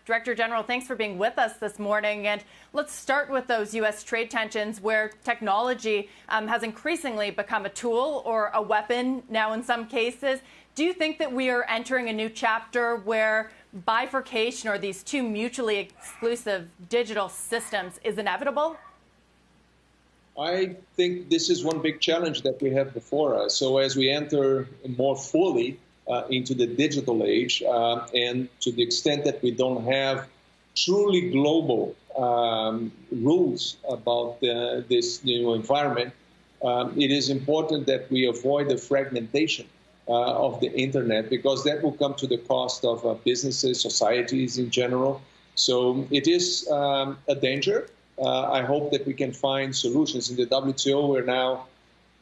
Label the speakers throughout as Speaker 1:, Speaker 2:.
Speaker 1: Director General, thanks for being with us this morning. And let's start with those U.S. trade tensions where technology has increasingly become a tool or a weapon now in some cases. Do you think that we are entering a new chapter where bifurcation or these two mutually exclusive digital systems is inevitable?
Speaker 2: I think this is one big challenge that we have before us. So as we enter more fully into the digital age, and to the extent that we don't have truly global rules about this new environment, it is important that we avoid the fragmentation of the internet, because that will come to the cost of businesses, societies in general. So it is a danger. I hope that we can find solutions. In the WTO, we're now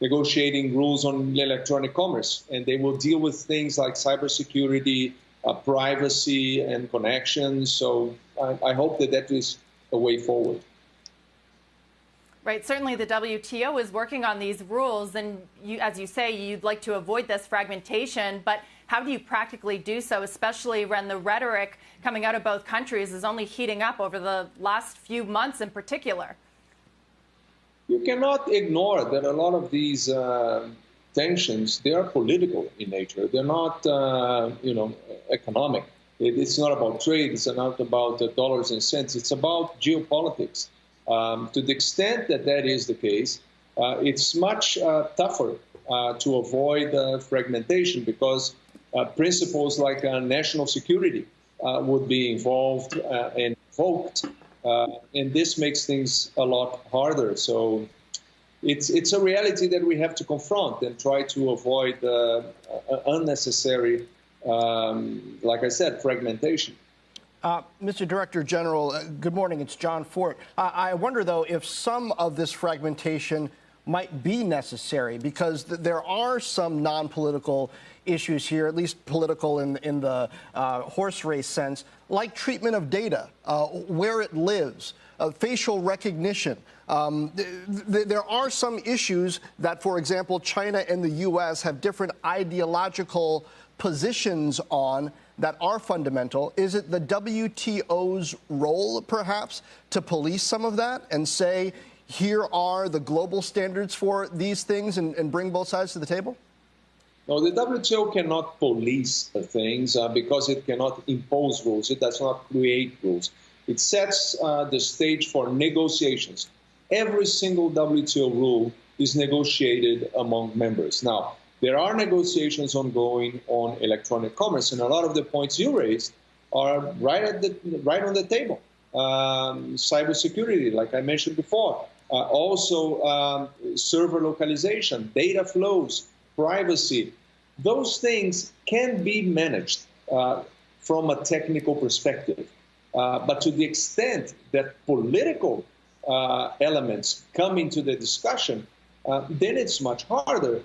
Speaker 2: negotiating rules on electronic commerce, and they will deal with things like cybersecurity, privacy, and connections. So I hope that that is a way forward.
Speaker 1: Right. Certainly the WTO is working on these rules, and as you say, you'd like to avoid this fragmentation. But how do you practically do so, especially when the rhetoric coming out of both countries is only heating up over the last few months in particular?
Speaker 2: You cannot ignore that a lot of these tensions, they are political in nature. They're not, economic. It's not about trade. It's not about dollars and cents. It's about geopolitics. To the extent that that is the case, it's much tougher to avoid fragmentation, because principles like national security would be involved and invoked. And this makes things a lot harder. So it's a reality that we have to confront and try to avoid unnecessary, like I said, fragmentation.
Speaker 3: Mr. Director General, good morning. It's John Fort. I wonder, though, if some of this fragmentation might be necessary, because there are some non-political issues here, at least political in the horse race sense, like treatment of data, where it lives, facial recognition. There are some issues that, for example, China and the U.S. have different ideological positions on that are fundamental. Is it the WTO's role, perhaps, to police some of that and say, here are the global standards for these things, and bring both sides to the table?
Speaker 2: No, the WTO cannot police things because it cannot impose rules. It does not create rules. It sets the stage for negotiations. Every single WTO rule is negotiated among members. Now, there are negotiations ongoing on electronic commerce, and a lot of the points you raised are right on the table. Cybersecurity, like I mentioned before. Also, server localization, data flows, privacy. Those things can be managed from a technical perspective. But to the extent that political elements come into the discussion, then it's much harder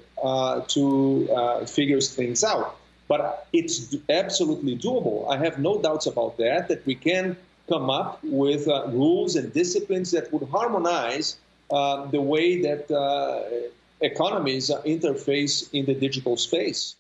Speaker 2: to figure things out. But it's absolutely doable. I have no doubts about that we can come up with rules and disciplines that would harmonize the way that economies interface in the digital space.